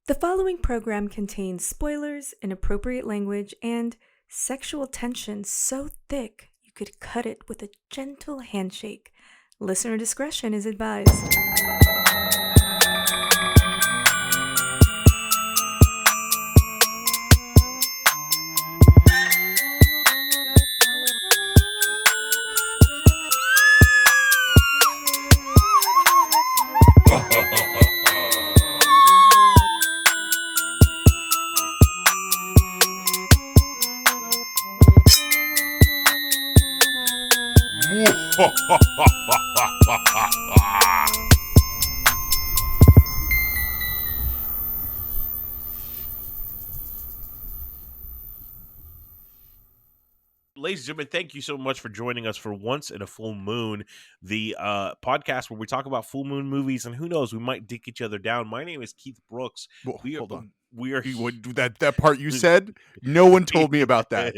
The following program contains spoilers, inappropriate language, and sexual tension so thick you could cut it with a gentle handshake. Listener discretion is advised. Ladies and gentlemen, thank you so much for joining us for Once in a Full Moon, the podcast where we talk about full moon movies, and who knows, we might dig each other down. My name is Keith Brooks. Well, hold on. We are That part you said? No one told me about that.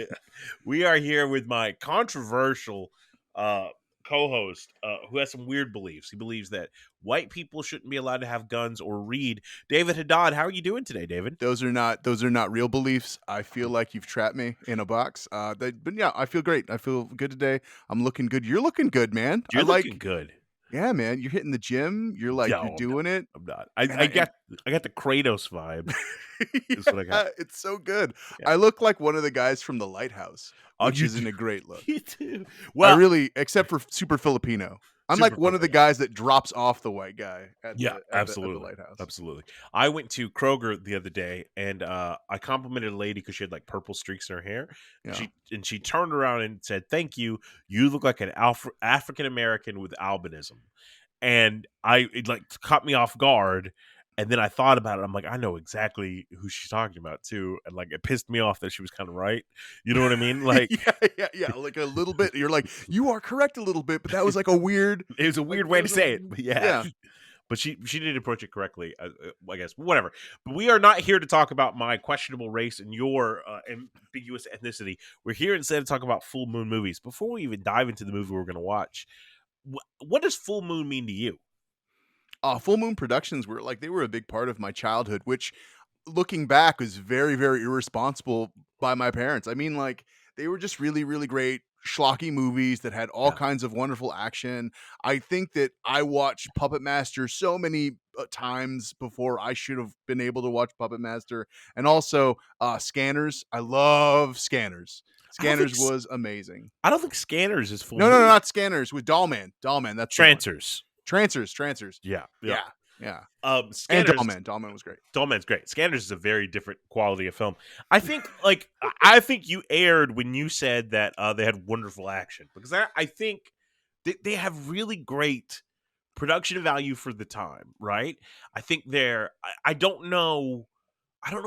We are here with my controversial co-host who has some weird beliefs. He believes that white people shouldn't be allowed to have guns or read. David Haddad, how are you doing today, David? Those are not real beliefs. I feel like you've trapped me in a box. But yeah, I feel great. I feel good today. I'm looking good. You're looking good, man. You're looking good. Yeah, man. You're hitting the gym. You're like you're doing it. I'm not. I got the Kratos vibe. Is what I got. It's so good. Yeah. I look like one of the guys from The Lighthouse, which isn't a great look. You do. Well, I really, except for super Filipino. I'm like one of the guys that drops off the white guy at the Lighthouse. Absolutely. I went to Kroger the other day, and I complimented a lady because she had like purple streaks in her hair. Yeah. And she turned around and said, "Thank you. You look like an African American with albinism." And it like caught me off guard. And then I thought about it. I'm like, I know exactly who she's talking about too. And like, it pissed me off that she was kind of right. You know what I mean? Like, yeah. Like a little bit. You're like, you are correct a little bit, but that was like a weird. It was a weird way to say it. But yeah. But she did approach it correctly, I guess. Whatever. But we are not here to talk about my questionable race and your ambiguous ethnicity. We're here instead to talk about full moon movies. Before we even dive into the movie we're going to watch, what does full moon mean to you? Full Moon Productions were a big part of my childhood, which looking back was very, very irresponsible by my parents. I mean, like they were just really, really great schlocky movies that had all kinds of wonderful action. I think that I watched Puppet Master so many times before I should have been able to watch Puppet Master. And also Scanners. I love Scanners. Scanners was amazing. I don't think Scanners is full. No, not Scanners, with Dollman. That's Trancers. Trancers. Yeah. Scanners, and Dollman was great. Dollman's great. Scanners is a very different quality of film. I think you erred when you said that they had wonderful action, because I think they have really great production value for the time, right? I think I don't know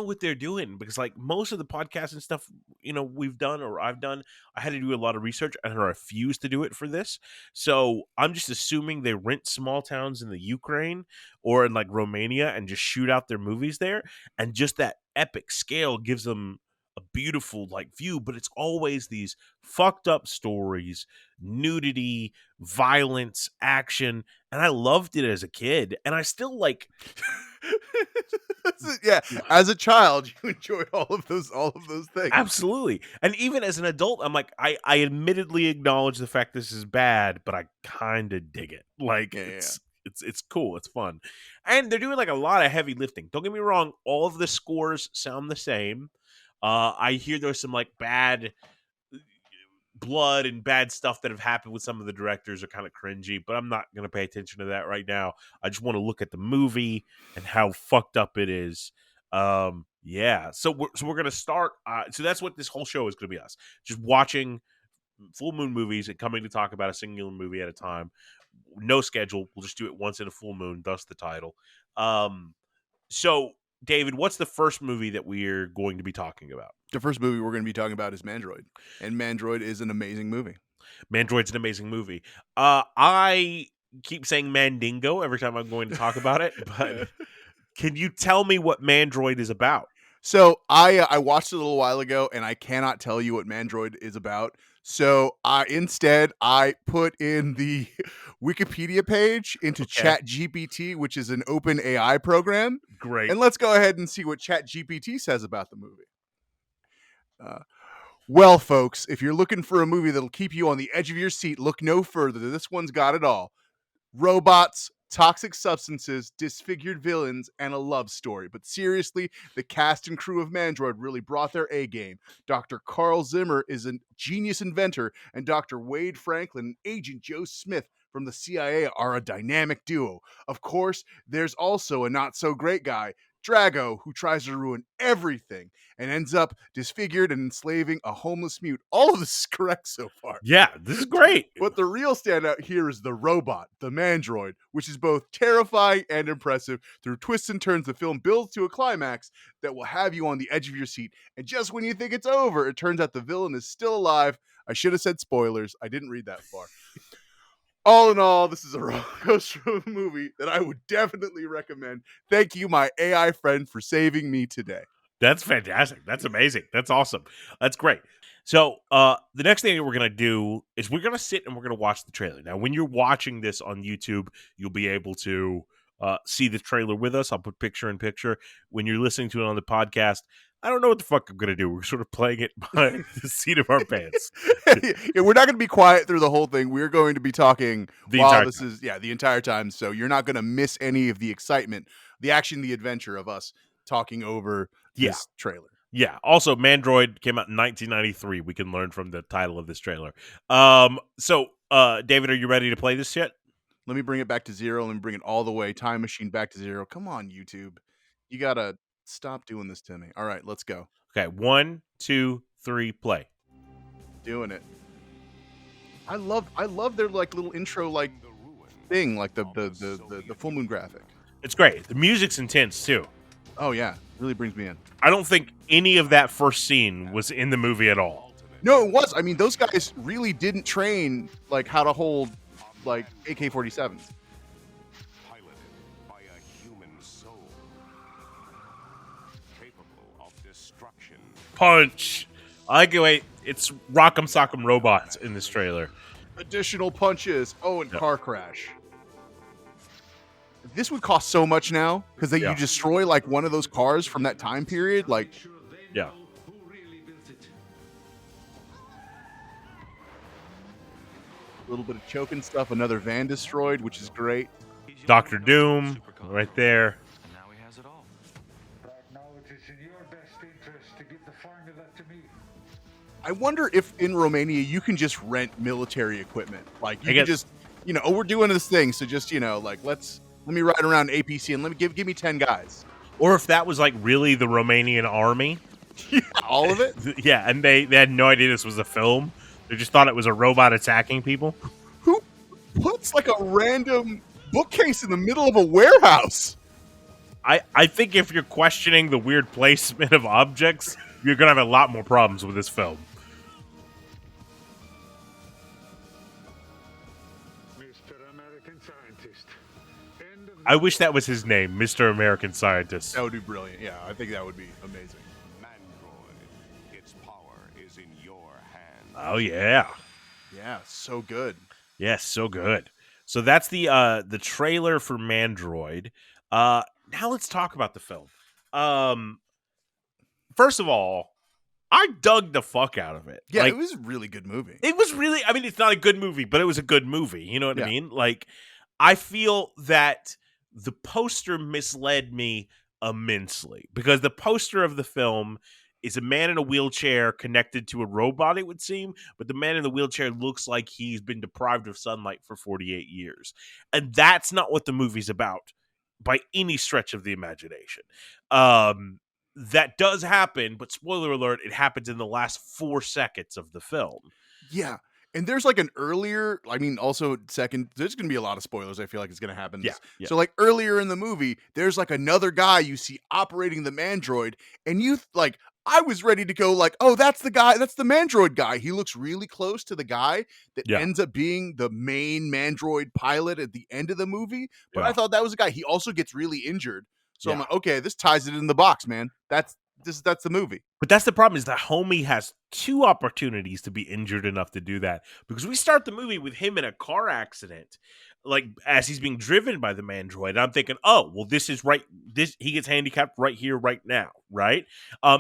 what they're doing, because like most of the podcasts and stuff, we've done or I've done, I had to do a lot of research and I refused to do it for this. So I'm just assuming they rent small towns in the Ukraine or in like Romania and just shoot out their movies there. And just that epic scale gives them a beautiful like view, but it's always these fucked up stories, nudity, violence, action. And I loved it as a kid. And I still like... Yeah, as a child, you enjoyed all of those things. Absolutely. And even as an adult, I'm like, I admittedly acknowledge the fact this is bad, but I kind of dig it. Like, it's cool. It's fun. And they're doing like a lot of heavy lifting. Don't get me wrong. All of the scores sound the same. I hear there's some like bad blood and bad stuff that have happened with some of the directors are kind of cringy, but I'm not going to pay attention to that right now. I just want to look at the movie and how fucked up it is. So we're going to start. So that's what this whole show is going to be, us just watching full moon movies and coming to talk about a singular movie at a time. No schedule. We'll just do it once in a full moon. Thus the title. So David, what's the first movie that we're going to be talking about? The first movie we're going to be talking about is Mandroid. And Mandroid is an amazing movie. Mandroid's an amazing movie. I keep saying Mandingo every time I'm going to talk about it, but can you tell me what Mandroid is about? So I watched it a little while ago, and I cannot tell you what Mandroid is about. So instead I put in the Wikipedia page into Okay. ChatGPT, which is an open AI program. Great. And let's go ahead and see what ChatGPT says about the movie. Well, folks, if you're looking for a movie that'll keep you on the edge of your seat, look no further. This one's got it all. Robots, toxic substances, disfigured villains, and a love story. But seriously, the cast and crew of Mandroid really brought their A game. Dr. Carl Zimmer is a genius inventor, and Dr. Wade Franklin and Agent Joe Smith from the CIA are a dynamic duo. Of course, there's also a not so great guy, Drago, who tries to ruin everything and ends up disfigured and enslaving a homeless mute. All of this is correct so far. Yeah, this is great. But the real standout here is the robot, the Mandroid, which is both terrifying and impressive. Through twists and turns, the film builds to a climax that will have you on the edge of your seat. And just when you think it's over, it turns out the villain is still alive. I should have said spoilers. I didn't read that far. All in all, this is a roller coaster of a movie that I would definitely recommend. Thank you, my AI friend, for saving me today. That's fantastic. That's amazing. That's awesome. That's great. So the next thing that we're going to do is we're going to sit and we're going to watch the trailer. Now, when you're watching this on YouTube, you'll be able to see the trailer with us. I'll put picture in picture. When you're listening to it on the podcast, I don't know what the fuck I'm going to do. We're sort of playing it by the seat of our pants. Yeah, we're not going to be quiet through the whole thing. We're going to be talking The while entire this time. is, the entire time. So you're not going to miss any of the excitement, the action, the adventure of us talking over this trailer. Yeah. Also, Mandroid came out in 1993. We can learn from the title of this trailer. So, David, are you ready to play this yet? Let me bring it back to zero. Let me bring it all the way. Time machine back to zero. Come on, YouTube. You got to stop doing this to me. All right, let's go. Okay. 1, 2, 3, play. Doing it. I love their like little intro like thing, like the full moon graphic. It's great. The music's intense too. Oh yeah, really brings me in. I don't think any of that first scene was in the movie at all. No, it was. I mean, those guys really didn't train like how to hold like AK-47s. Piloted by a human soul, capable of destruction. Punch. I like the way it's Rock'em Sock'em Robots in this trailer. Additional punches. Oh, and Yep. car crash. This would cost so much now because Yeah. you destroy like one of those cars from that time period. Like, Yeah. a little bit of choking stuff. Another van destroyed, which is great. Dr. Doom right there. And now he has it all. Right now it is in your best interest to give the formula to me. I wonder if in Romania you can just rent military equipment. Like you I can guess- just, oh, we're doing this thing, so just, like let me ride around APC and let me give me 10 guys. Or if that was like really the Romanian army. All of it? Yeah, and they had no idea this was a film. They just thought it was a robot attacking people. Who puts like a random bookcase in the middle of a warehouse? I think if you're questioning the weird placement of objects, you're going to have a lot more problems with this film. Mr. American Scientist. End of I wish that was his name, Mr. American Scientist. That would be brilliant. Yeah, I think that would be amazing. Mandroid, its power is in your hands. Oh, yeah. Yeah, so good. Yes, so good. So that's the trailer for Mandroid. Now let's talk about the film. First of all, I dug the fuck out of it. Yeah, Like, it was a really good movie. it was really, I mean, it's not a good movie, but it was a good movie. You know what I Yeah. mean? Like, I feel that the poster misled me immensely because the poster of the film is a man in a wheelchair connected to a robot, it would seem, but the man in the wheelchair looks like he's been deprived of sunlight for 48 years. And that's not what the movie's about by any stretch of the imagination. That does happen, but spoiler alert, it happens in the last 4 seconds of the film. Yeah. And there's like an earlier, I mean, also second, there's going to be a lot of spoilers. I feel like it's going to happen. Yeah. So like earlier in the movie, there's like another guy you see operating the Mandroid, and I was ready to go like, oh, that's the guy. That's the Mandroid guy. He looks really close to the guy that Yeah. ends up being the main Mandroid pilot at the end of the movie. But Yeah. I thought that was a guy. He also gets really injured. So I'm Yeah. like, okay, this ties it in the box, man. That's that's the movie. But that's the problem, is that homie has 2 opportunities to be injured enough to do that, because we start the movie with him in a car accident, like, as he's being driven by the Mandroid. I'm thinking, oh, well, this is right. He gets handicapped right here, right now, right?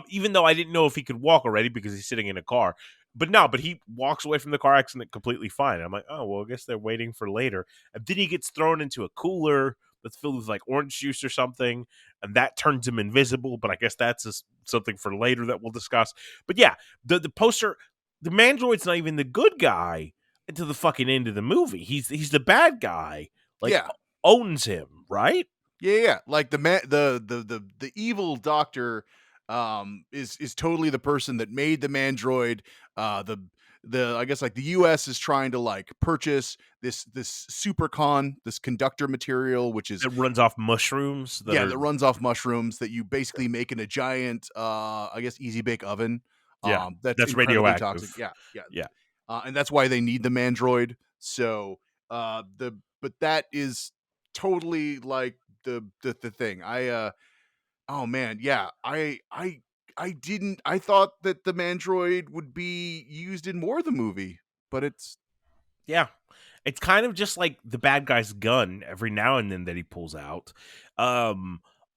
Even though I didn't know if he could walk already because he's sitting in a car. But no, but he walks away from the car accident completely fine. I'm like, oh, well, I guess they're waiting for later. And then he gets thrown into a cooler that's filled with like orange juice or something, and that turns him invisible. But I guess that's something for later that we'll discuss. But yeah, the poster, the Mandroid's not even the good guy until the fucking end of the movie. He's the bad guy. Like, Yeah. owns him, right? Yeah. Like the evil doctor is totally the person that made the Mandroid. The I guess like the US is trying to like purchase this supercon, this conductor material, which is It runs off mushrooms. that runs off mushrooms that you basically make in a giant I guess easy bake oven. Yeah, That's that's incredibly radioactive. toxic. Yeah. Yeah. And that's why they need the Mandroid. So but that is totally like the thing. Oh man, yeah. I thought that the Mandroid would be used in more of the movie, but it's Yeah. It's kind of just like the bad guy's gun every now and then that he pulls out. I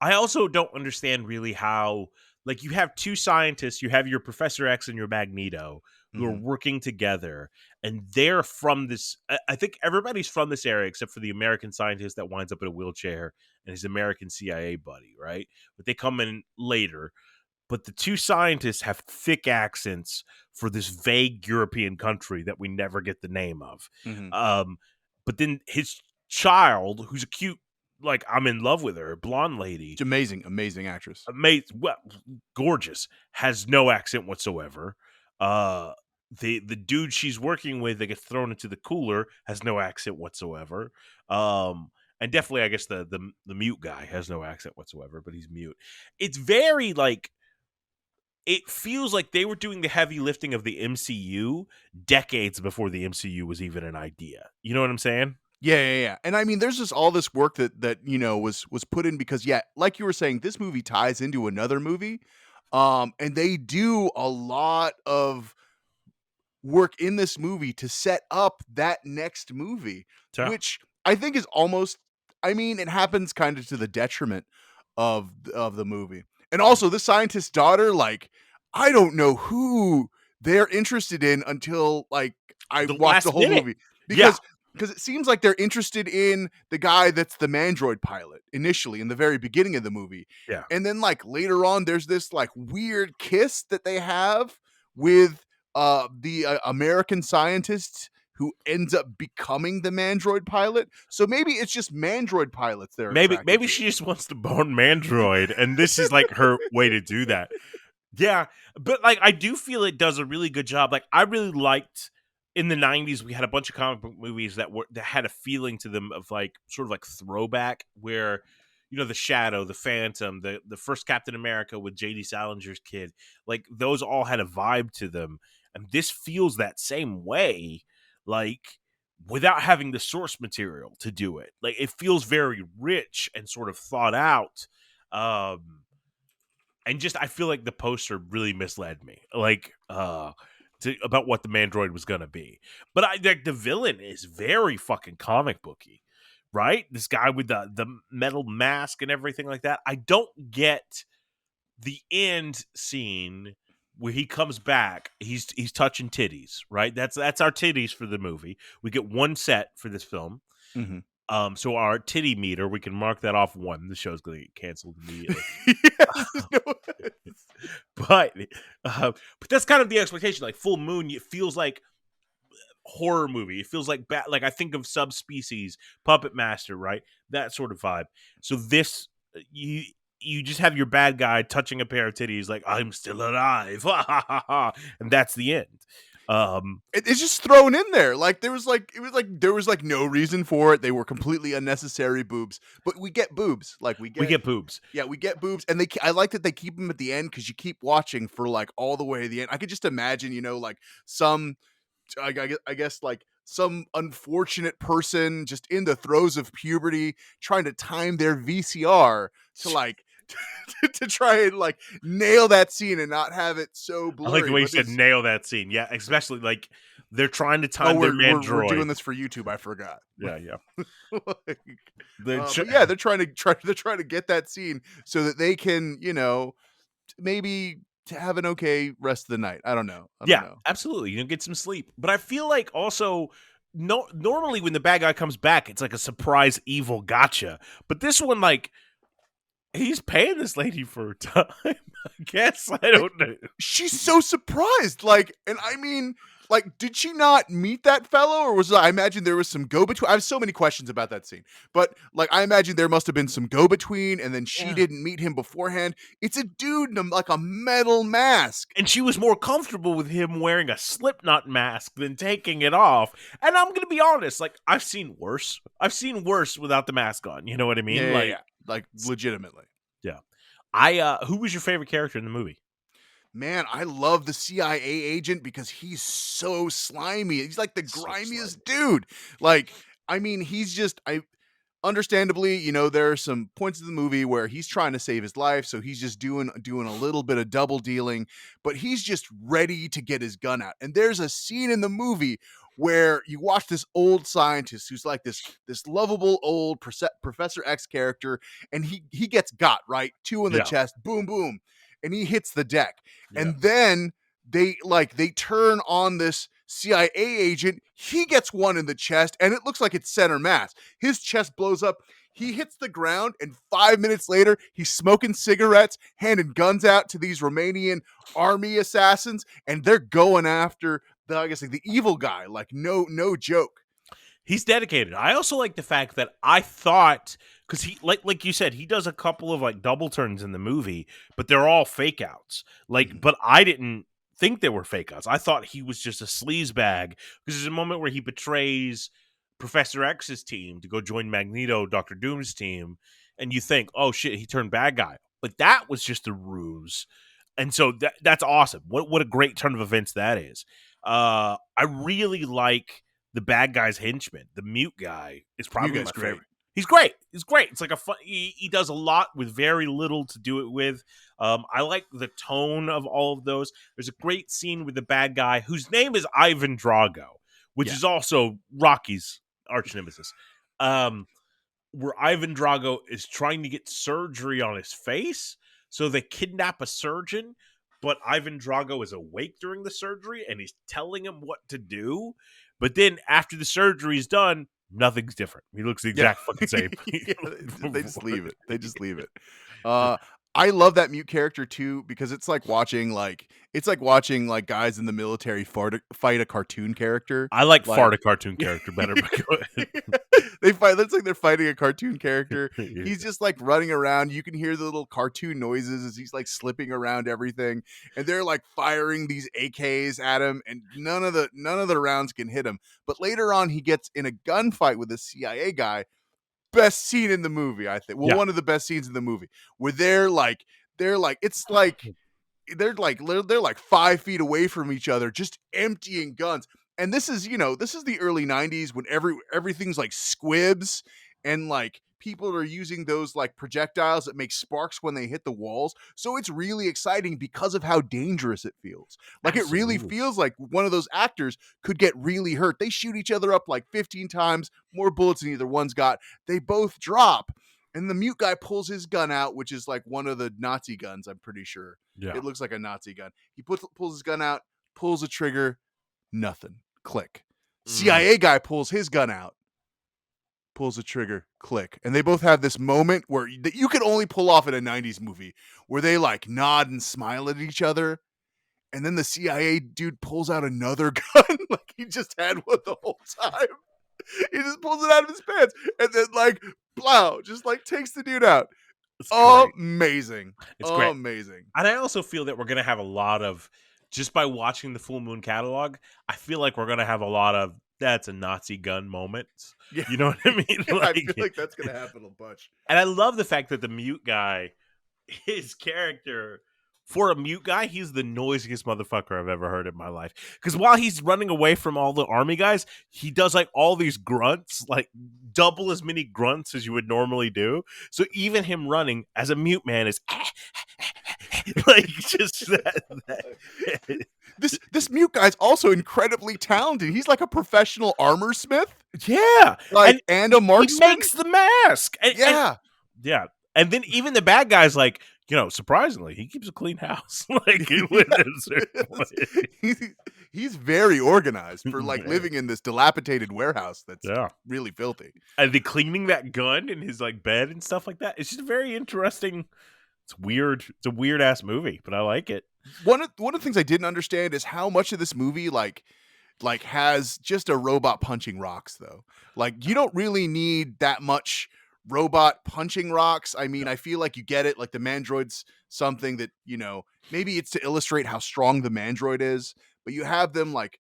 also don't understand really how, like, you have 2 scientists, you have your Professor X and your Magneto, who are working together, and they're from this. I think everybody's from this area except for the American scientist that winds up in a wheelchair and his American CIA buddy, right? But they come in later. But the 2 scientists have thick accents for this vague European country that we never get the name of. But then his child, who's a cute, like, I'm in love with her, blonde lady, it's amazing actress. well, gorgeous, has no accent whatsoever. The dude she's working with that gets thrown into the cooler has no accent whatsoever. And definitely, I guess the mute guy has no accent whatsoever, but he's mute. It's very like, it feels like they were doing the heavy lifting of the MCU decades before the MCU was even an idea. You know what I'm saying? Yeah. And I mean, there's just all this work that you know was put in because like you were saying, this movie ties into another movie, and they do a lot of work in this movie to set up that next movie, Yeah. which I think is almost. I mean, it happens kind of to the detriment of the movie. And also, the scientist's daughter, like, I don't know who they're interested in until like I The watch last the whole minute. movie Yeah. because it seems like they're interested in the guy that's the Mandroid pilot initially in the very beginning of the movie. Yeah. And then like later on, there's this like weird kiss that they have with the American scientist who ends up becoming the Mandroid pilot. So maybe it's just Mandroid pilots there. Maybe she just wants to bone Mandroid, and this is like her way to do that. Yeah, but like, I do feel it does a really good job. Like, I really liked, in the 90s, we had a bunch of comic book movies that had a feeling to them of like sort of like throwback, where, you know, the Shadow, the Phantom, the first Captain America with JD Salinger's kid, like, those all had a vibe to them, and this feels that same way, like, without having the source material to do it. Like, it feels very rich and sort of thought out. And just, I feel like the poster really misled me, like, about what the Mandroid was gonna be. But like, the villain is very fucking comic booky, right? This guy with the metal mask and everything like that. I don't get the end scene where he comes back. He's touching titties, right? That's our titties for the movie. We get one set for this film. So our titty meter, we can mark that off 1. The show's going to get canceled immediately. But that's kind of the expectation. Like, Full Moon, it feels like horror movie. It feels like like, I think of Subspecies, Puppet Master, right? That sort of vibe. So this, you just have your bad guy touching a pair of titties, like, I'm still alive, and that's the end. It's just thrown in there. Like, there was no reason for it. They were completely unnecessary boobs, but we get boobs. Like, we get boobs. Yeah, we get boobs, and I like that they keep them at the end because you keep watching for like all the way to the end. I could just imagine, you know, like some, I guess like some unfortunate person just in the throes of puberty trying to time their VCR to like to try and like nail that scene and not have it so I blurry. like the way you but said this- nail that scene. Yeah, especially like they're trying to oh, time their we're Mandroid. doing this for YouTube. I forgot. Yeah, yeah. Like, They're but yeah, they're trying to get that scene so that they can, maybe to have an okay rest of the night. I don't know. Absolutely. You can get some sleep. But I feel like also normally when the bad guy comes back, it's like a surprise evil gotcha. But this one, like, he's paying this lady for her time. I guess. I don't know. She's so surprised. Like, and I mean, like, did she not meet that fellow, or I imagine there was some go between? I have so many questions about that scene, but like, I imagine there must have been some go between, and then she didn't meet him beforehand. It's a dude in like a metal mask, and she was more comfortable with him wearing a Slipknot mask than taking it off. And I'm gonna be honest, like, I've seen worse. I've seen worse without the mask on. You know what I mean? Like legitimately. Yeah. Who was your favorite character in the movie? Man, I love the CIA agent because he's so slimy. He's like the grimiest dude. Like, I mean, understandably, there are some points of the movie where he's trying to save his life, so he's just doing a little bit of double dealing, but he's just ready to get his gun out. And there's a scene in the movie where you watch this old scientist who's like this lovable old Professor X character, and he gets got, right? 2 in the chest, boom, boom, and he hits the deck. Yeah. And then they turn on this CIA agent. He gets 1 in the chest, and it looks like it's center mass. His chest blows up. He hits the ground, and 5 minutes later, he's smoking cigarettes, handing guns out to these Romanian army assassins, and they're going after the evil guy. Like, no joke. He's dedicated. I also like the fact that I thought, because he, like you said, he does a couple of like double turns in the movie, but they're all fake outs. Like, but I didn't think they were fake outs. I thought he was just a sleazebag, because there's a moment where he betrays Professor X's team to go join Magneto, Dr. Doom's team, and you think, oh shit, he turned bad guy. But that was just a ruse. And so that's awesome. What a great turn of events that is. I really like the bad guy's henchman. The mute guy is probably my favorite. He's great. It's like a fun. He does a lot with very little to do it with. I like the tone of all of those. There's a great scene with the bad guy whose name is Ivan Drago, which is also Rocky's arch nemesis. Where Ivan Drago is trying to get surgery on his face, so they kidnap a surgeon. But Ivan Drago is awake during the surgery, and he's telling him what to do. But then after the surgery is done, nothing's different. He looks the exact fucking same. They just leave it. I love that mute character too, because it's like watching guys in the military fight a cartoon character. I like fart a cartoon character better. But go ahead. They fight. Looks like they're fighting a cartoon character. He's just like running around. You can hear the little cartoon noises as he's like slipping around everything, and they're like firing these AKs at him, and none of the rounds can hit him. But later on, he gets in a gunfight with a CIA guy. Best scene in the movie, I think. Well, one of the best scenes in the movie, where they're like 5 feet away from each other, just emptying guns. And this is the early 90s when everything's like squibs, and like people are using those like projectiles that make sparks when they hit the walls. So it's really exciting because of how dangerous it feels. Like, Absolutely. It really feels like one of those actors could get really hurt. They shoot each other up like 15 times, more bullets than either one's got. They both drop. And the mute guy pulls his gun out, which is like one of the Nazi guns, I'm pretty sure. Yeah. It looks like a Nazi gun. He pulls his gun out, pulls the trigger, nothing. Click. CIA guy pulls his gun out, pulls the trigger, click. And they both have this moment where you could only pull off in a 90s movie, where they like nod and smile at each other. And then the CIA dude pulls out another gun like he just had one the whole time. He just pulls it out of his pants and then like, plow, just like takes the dude out. It's amazing. It's great. Amazing. And I also feel that we're going to have a lot of, just by watching the Full Moon catalog, I feel like we're going to have a lot of, that's a Nazi gun moments. Yeah. You know what I mean? Yeah, I feel like that's going to happen a bunch. And I love the fact that the mute guy, his character, for a mute guy, he's the noisiest motherfucker I've ever heard in my life. Because while he's running away from all the army guys, he does like all these grunts, like double as many grunts as you would normally do. So even him running as a mute man is like just that. This mute guy's also incredibly talented. He's like a professional armor smith, Yeah, and a he marksman. makes the mask. Yeah. Yeah. And then even the bad guy's like, surprisingly, he keeps a clean house. Like, he's very organized for like living in this dilapidated warehouse that's really filthy. And the cleaning that gun in his like bed and stuff like that. It's just very interesting. It's weird. It's a weird ass movie, but I like it. One of the things I didn't understand is how much of this movie like has just a robot punching rocks though. Like you don't really need that much robot punching rocks. I mean, I feel like you get it. Like the Mandroid's something that, maybe it's to illustrate how strong the Mandroid is, but you have them like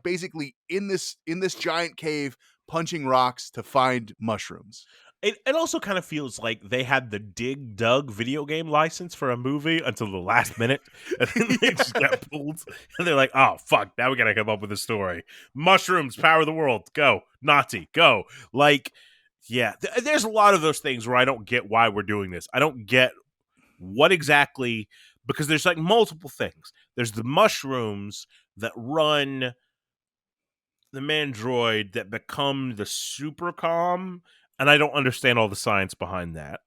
basically in this giant cave punching rocks to find mushrooms. It also kind of feels like they had the Dig Dug video game license for a movie until the last minute, and then they just got pulled. And they're like, "Oh fuck! Now we gotta come up with a story. Mushrooms power the world. Go Nazi. Go!" Like, yeah, there's a lot of those things where I don't get why we're doing this. I don't get what exactly, because there's like multiple things. There's the mushrooms that run the Mandroid that become the supercom. And I don't understand all the science behind that.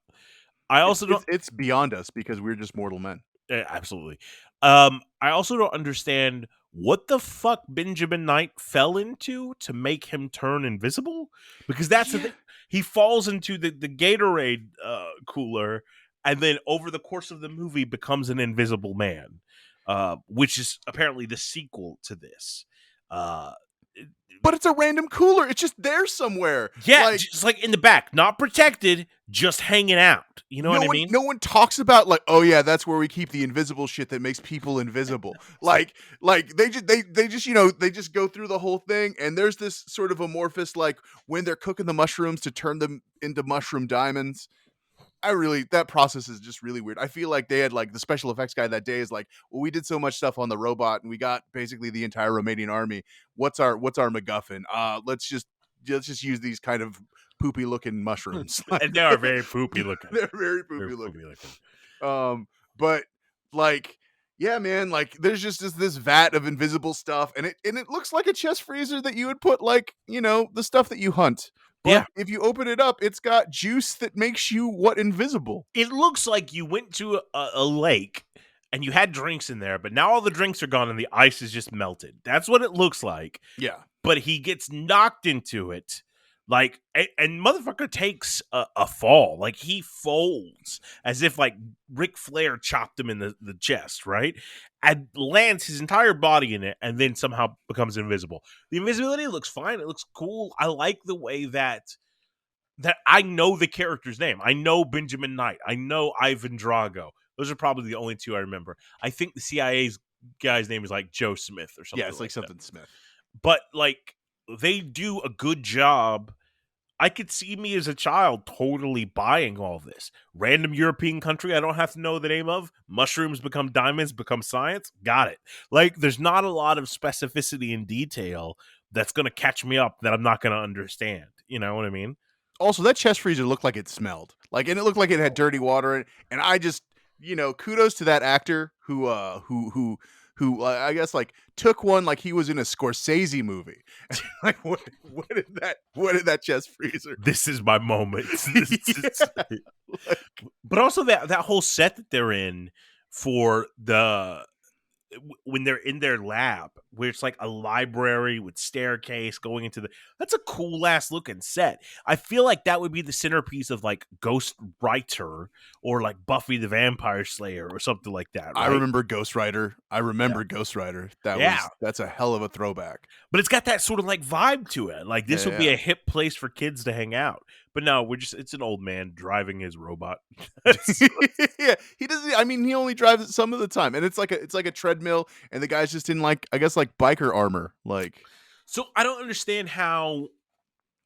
I also It's beyond us because we're just mortal men. Absolutely. I also don't understand what the fuck Benjamin Knight fell into to make him turn invisible. Because that's the thing. He falls into the Gatorade cooler, and then over the course of the movie becomes an invisible man, which is apparently the sequel to this. But it's a random cooler. It's just there somewhere. Yeah, just like in the back, not protected, just hanging out. You know what I mean? No one talks about like, oh yeah, that's where we keep the invisible shit that makes people invisible. like they just go through the whole thing, and there's this sort of amorphous like when they're cooking the mushrooms to turn them into mushroom diamonds. That process is just really weird. I feel like they had like the special effects guy that day is like, well, we did so much stuff on the robot and we got basically the entire Romanian army. What's our MacGuffin? Let's just use these kind of poopy looking mushrooms. And they are very poopy looking. They're very poopy looking. But like, yeah, man, like there's just this vat of invisible stuff, and it looks like a chest freezer that you would put like, the stuff that you hunt. But if you open it up, it's got juice that makes you invisible. It looks like you went to a lake and you had drinks in there, but now all the drinks are gone and the ice is just melted. That's what it looks like. Yeah. But he gets knocked into it. Like, and motherfucker takes a fall. Like, he folds as if, like, Ric Flair chopped him in the chest, right? And lands his entire body in it and then somehow becomes invisible. The invisibility looks fine. It looks cool. I like the way that I know the character's name. I know Benjamin Knight. I know Ivan Drago. Those are probably the only two I remember. I think the CIA's guy's name is, like, Joe Smith or something. Yeah, it's like something that. Smith. But, like, they do a good job. I could see me as a child totally buying all this. Random European country I don't have to know the name of. Mushrooms become diamonds, become science. Got it. Like, there's not a lot of specificity and detail that's going to catch me up that I'm not going to understand. You know what I mean? Also, that chest freezer looked like it smelled. Like, and it looked like it had dirty water in it. And I just, kudos to that actor who I guess like took one like he was in a Scorsese movie. Like what did that chest freezer? This is my moment. But also that whole set that they're in for when they're in their lab, where it's like a library with staircase going into that's a cool ass looking set. I feel like that would be the centerpiece of like Ghost Rider or like Buffy the Vampire Slayer or something like that. Right? I remember Ghost Rider. That's a hell of a throwback. But it's got that sort of like vibe to it. Like this would be a hip place for kids to hang out. But no, it's an old man driving his robot. Yeah, he doesn't. I mean, he only drives it some of the time, and it's like a treadmill, and the guy's just in like, I guess, like biker armor. Like, so I don't understand how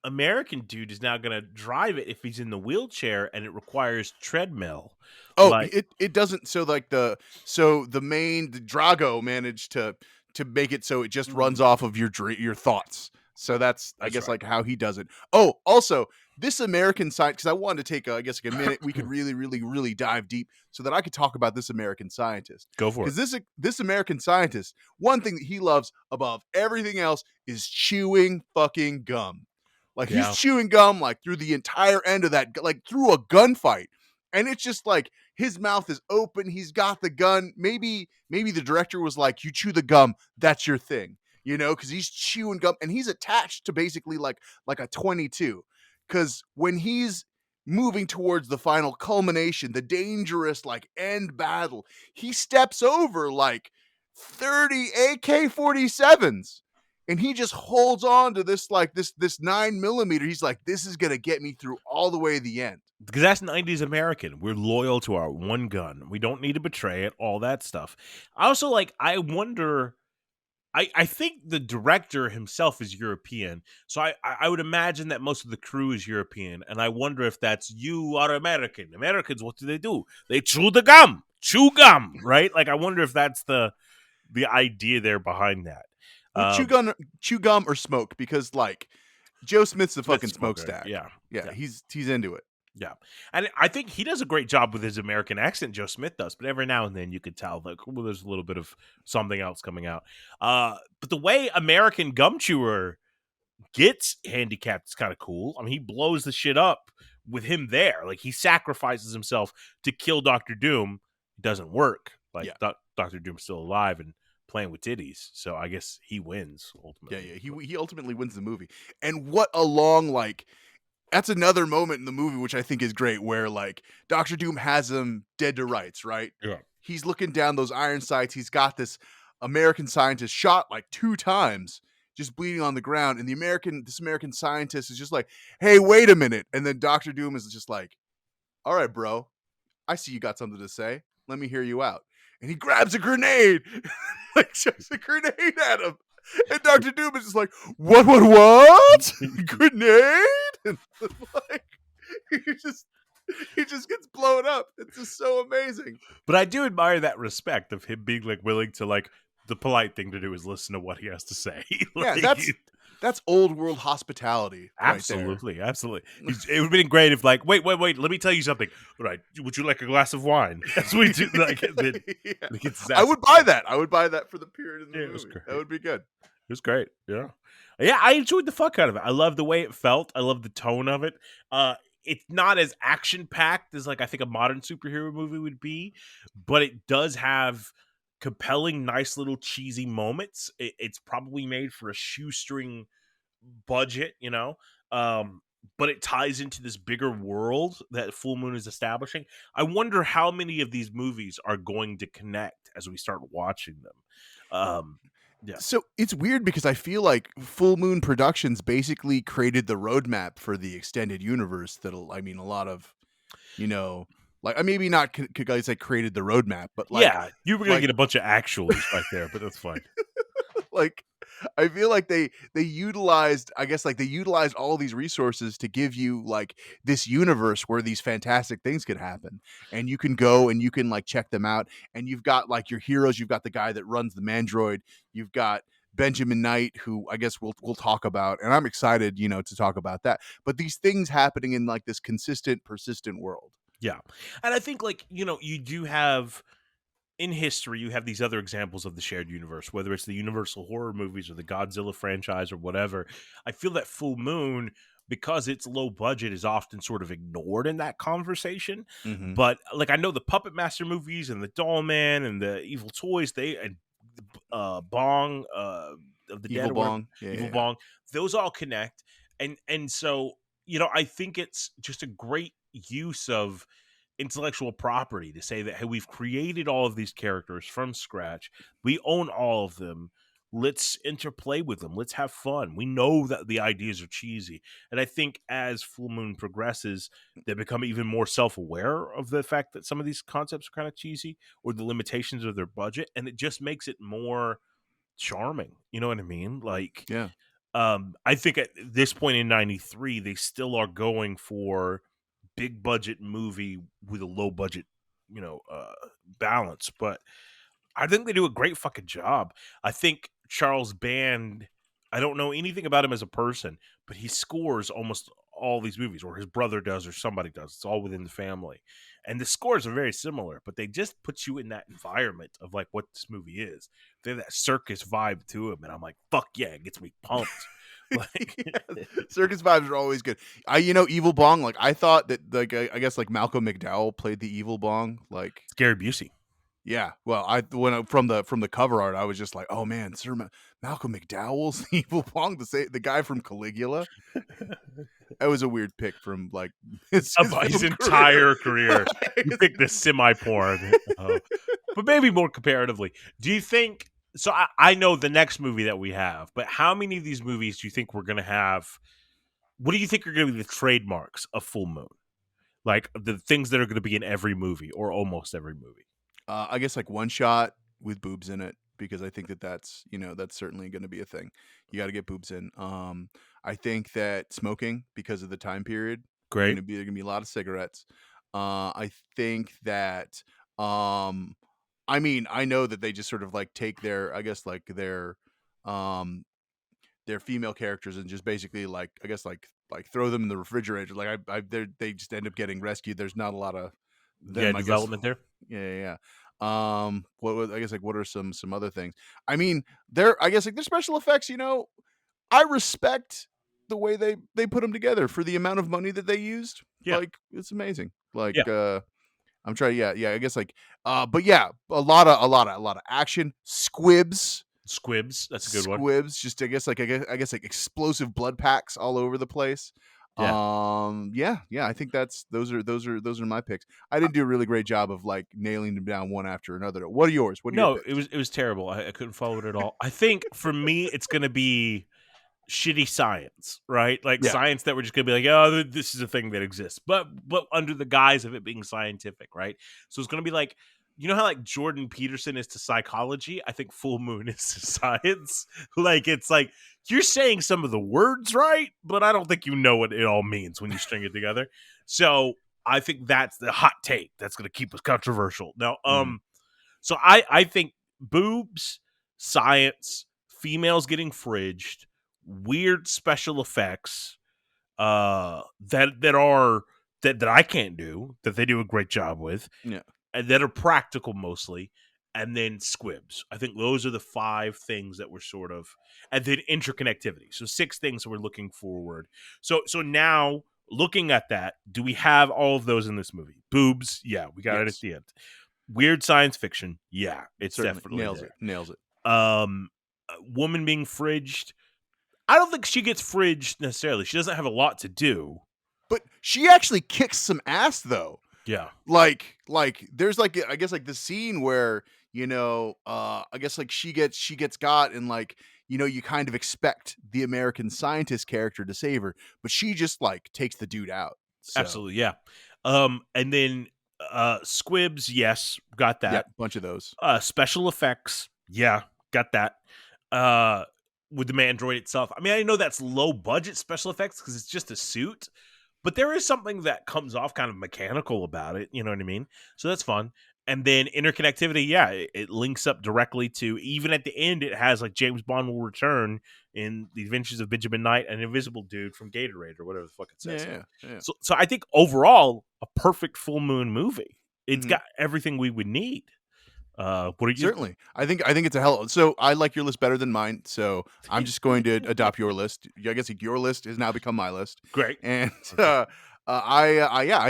American dude is now gonna drive it if he's in the wheelchair and it requires treadmill. Oh, like, it doesn't. So like the Drago managed to make it so it just runs off of your thoughts. So that's I That's guess right. like how he does it. Oh, also this American scientist, because I wanted to take I guess like a minute. We could really, really, really dive deep so that I could talk about this American scientist. Go for it. Because this American scientist, one thing that he loves above everything else is chewing fucking gum. Like he's Yeah. chewing gum like through the entire end of that, like through a gunfight, and it's just like his mouth is open. He's got the gun. Maybe the director was like, "You chew the gum, that's your thing." You know, because he's chewing gum and he's attached to basically like a 22. Because when he's moving towards the final culmination, the dangerous like end battle, he steps over like 30 AK-47s. And he just holds on to this like this 9mm. He's like, this is gonna get me through all the way to the end. Because that's 90s American. We're loyal to our one gun. We don't need to betray it, all that stuff. I also like, I wonder, I think the director himself is European. So I would imagine that most of the crew is European. And I wonder if that's, you are American. Americans, what do? They chew the gum. Chew gum, right? Like, I wonder if that's the idea there behind that. Well, chew gum or smoke, because like Joe Smith's a fucking smokestack. Yeah. Yeah, he's into it. Yeah. And I think he does a great job with his American accent, Joe Smith does, but every now and then you could tell like, well, there's a little bit of something else coming out. But the way American Gum Chewer gets handicapped is kind of cool. I mean, he blows the shit up with him there. Like, he sacrifices himself to kill Dr. Doom. It doesn't work. Like, Yeah. Dr. Doom's still alive and playing with titties. So I guess he wins ultimately. Yeah. He ultimately wins the movie. And what a long like that's another moment in the movie which I think is great, where like Dr. Doom has him dead to rights, right? Yeah. He's looking down those iron sights. He's got this American scientist shot like 2 times, just bleeding on the ground. And this American scientist is just like, hey, wait a minute. And then Dr. Doom is just like, all right, bro, I see you got something to say. Let me hear you out. And he grabs a grenade, like chucks a grenade at him. And Dr. Doom is just like, what? Grenade? And like, he just gets blown up. It's just so amazing. But I do admire that respect of him being like willing to, like, the polite thing to do is listen to what he has to say. Like, Yeah, that's old world hospitality. Absolutely. It would have been great if, like, wait, let me tell you something. All right, would you like a glass of wine? That's what we do. Like, Yeah. I would buy that. I would buy that for the period in the movie. That would be good. It was great. Yeah. Yeah, I enjoyed the fuck out of it. I love the way it felt. I love the tone of it. It's not as action-packed as, like, I think a modern superhero movie would be, but it does have compelling, nice little cheesy moments. It's probably made for a shoestring budget, you know, but it ties into this bigger world that Full Moon is establishing. I wonder how many of these movies are going to connect as we start watching them. Yeah. So it's weird because I feel like Full Moon Productions basically created the roadmap for the extended universe. A lot of, like, maybe not guys that created the roadmap, but like, yeah, you were gonna get a bunch of actuals right there, but that's fine. Like, I feel like they utilized, I guess, like they utilized all these resources to give you like this universe where these fantastic things could happen, and you can go and you can like check them out, and you've got like your heroes. You've got the guy that runs the Mandroid. You've got Benjamin Knight, who I guess we'll talk about, and I'm excited, to talk about that. But these things happening in like this consistent, persistent world. Yeah, and I think like you do have. In history, you have these other examples of the shared universe, whether it's the Universal horror movies or the Godzilla franchise or whatever. I feel that Full Moon, because it's low budget, is often sort of ignored in that conversation. Mm-hmm. But like, I know the Puppet Master movies and the Doll Man and the Evil Toys, and Bong of the Evil Dead, Bong, Evil Bong, those all connect, and so I think it's just a great use of intellectual property to say that, hey, we've created all of these characters from scratch. We own all of them. Let's interplay with them. Let's have fun. We know that the ideas are cheesy. And I think as Full Moon progresses, they become even more self-aware of the fact that some of these concepts are kind of cheesy or the limitations of their budget. And it just makes it more charming. You know what I mean? Like, yeah. I think at this point in 93, they still are going for big budget movie with a low budget, balance. But I think they do a great fucking job. I think Charles Band I don't know anything about him as a person, but he scores almost all these movies, or his brother does, or somebody does. It's all within the family. And the scores are very similar, but they just put you in that environment of like what this movie is. They have that circus vibe to them, and I'm like, fuck yeah, it gets me pumped. Like, Circus vibes are always good. Evil Bong. Like I thought that, like I guess like Malcolm McDowell played the Evil Bong. Like Gary Busey. yeah. Well, from the cover art, I was just like, oh man, Sir Malcolm McDowell's the Evil Bong, the guy from Caligula. That was a weird pick from like his entire career. You Like, picked the semi-porn, but maybe more comparatively. Do you think? So I know the next movie that we have, but how many of these movies do you think we're going to have? What do you think are going to be the trademarks of Full Moon? Like the things that are going to be in every movie or almost every movie. I guess like one shot with boobs in it, because I think that's certainly going to be a thing. You got to get boobs in. I think that smoking, because of the time period, Great. there's gonna be a lot of cigarettes. I think that I mean, I know that they just sort of like take their, I guess like their female characters and just basically like, I guess like throw them in the refrigerator. Like they just end up getting rescued. There's not a lot of them, I Development guess. there. Yeah. I guess like what are some other things? I mean, I guess like their special effects, I respect the way they put them together for the amount of money that they used. Yeah. Like it's amazing. Like Yeah. I'm trying. Yeah. I guess like, but yeah, a lot of action. Squibs. That's a good one. Squibs. Just I guess like like explosive blood packs all over the place. Yeah. Yeah. I think those are my picks. I didn't do a really great job of like nailing them down one after another. What are yours? What are your picks? It was terrible. I couldn't follow it at all. I think for me, it's going to be shitty science, right? Like science that we're just gonna be like, oh, this is a thing that exists, but under the guise of it being scientific, right? So it's gonna be like, you know how like Jordan Peterson is to psychology? I think Full Moon is to science. Like it's like you're saying some of the words right, but I don't think you know what it all means when you string it together. So I think that's the hot take that's gonna keep us controversial. Now, so I think boobs, science, females getting fridged, weird special effects that I can't do, that they do a great job with, and that are practical mostly, and then squibs. I think those are the 5 things that we're sort of, and then interconnectivity. So 6 things that we're looking forward. So now looking at that, do we have all of those in this movie? Boobs, yeah, we got it at the end. Weird science fiction, yeah, it's certainly definitely nails it. Woman being fridged. I don't think she gets fridged necessarily. She doesn't have a lot to do. But she actually kicks some ass though. Yeah. Like there's like, I guess like the scene where, I guess like she gets got, and like, you kind of expect the American scientist character to save her, but she just like takes the dude out. So. Absolutely, yeah. And then squibs, yes, got that. Yeah, bunch of those. Special effects, yeah, got that. With the Mandroid itself. I mean, I know that's low budget special effects because it's just a suit, but there is something that comes off kind of mechanical about it. You know what I mean? So that's fun. And then interconnectivity, yeah, it links up directly to, even at the end, it has like James Bond will return in The Adventures of Benjamin Knight, an invisible dude from Gatorade or whatever the fuck it says. Yeah. So I think overall, a perfect Full Moon movie. It's got everything we would need. What are you? Certainly, I think it's a hell. So I like your list better than mine. So I'm just going to adopt your list. I guess like your list has now become my list. Great. And I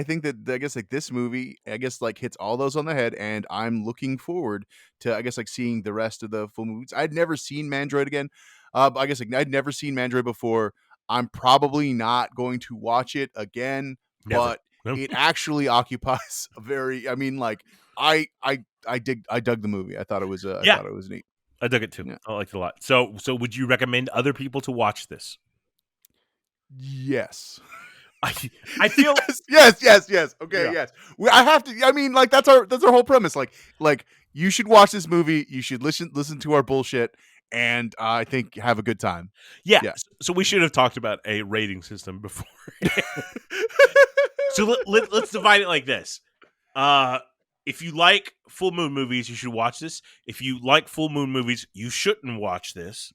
think that, I guess like this movie, I guess like hits all those on the head, and I'm looking forward to, I guess like seeing the rest of the full movies. I'd never seen Mandroid again. I guess like I'd never seen Mandroid before. I'm probably not going to watch it again, but it actually occupies a very. I mean, like I dug the movie. I thought it was I thought it was neat. I dug it too. Yeah. I liked it a lot. So would you recommend other people to watch this? Yes. I feel yes. Okay, yes. I have to. I mean, like that's our whole premise. Like you should watch this movie. You should listen to our bullshit, and I think have a good time. Yeah. So we should have talked about a rating system before. So let's divide it like this. If you like full moon movies, you should watch this. If you like full moon movies, you shouldn't watch this.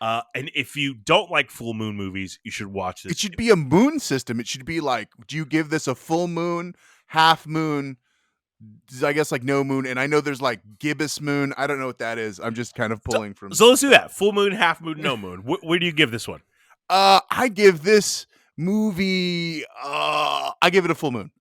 And if you don't like full moon movies, you should watch this. It should be a moon system. It should be like, do you give this a full moon, half moon, I guess like no moon? And I know there's like gibbous moon. I don't know what that is. I'm just kind of pulling from. So let's do that. Full moon, half moon, no moon. Where do you give this one? I give this movie. I give it a full moon.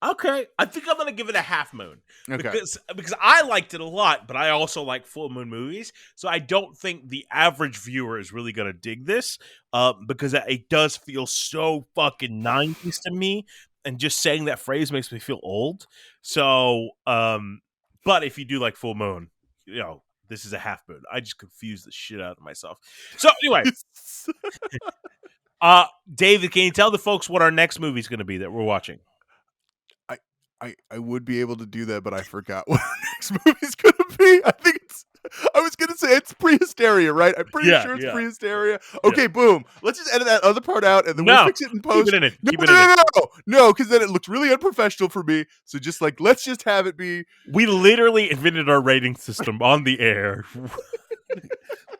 Okay, I think I'm gonna give it a half moon. Okay. Because I liked it a lot, but I also like full moon movies, so I don't think the average viewer is really gonna dig this. Because it does feel so fucking 90s to me, and just saying that phrase makes me feel old. So, but if you do like full moon, this is a half moon. I just confused the shit out of myself. So anyway, David, can you tell the folks what our next movie is going to be that we're watching? I would be able to do that, but I forgot what our next movie's going to be. I was going to say it's Prehysteria, right? I'm pretty sure it's Prehysteria. Okay, boom. Let's just edit that other part out, and then we'll fix it in post. Keep it in it. No, because then it looks really unprofessional for me. So just like, let's just have it be. We literally invented our rating system on the air.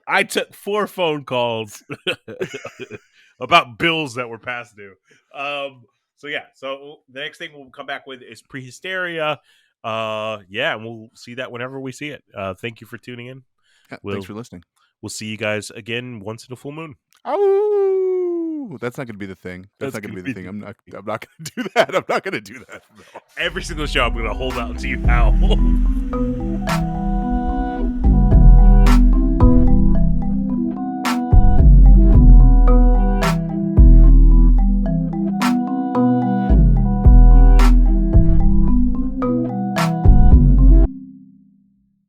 I took 4 phone calls about bills that were past due. So the next thing we'll come back with is Prehysteria. And we'll see that whenever we see it. Thank you for tuning in. Yeah, thanks for listening. We'll see you guys again once in a full moon. Oh, that's not going to be the thing. That's not going to be the thing. I'm not going to do that. No. Every single show, I'm going to hold out to you now.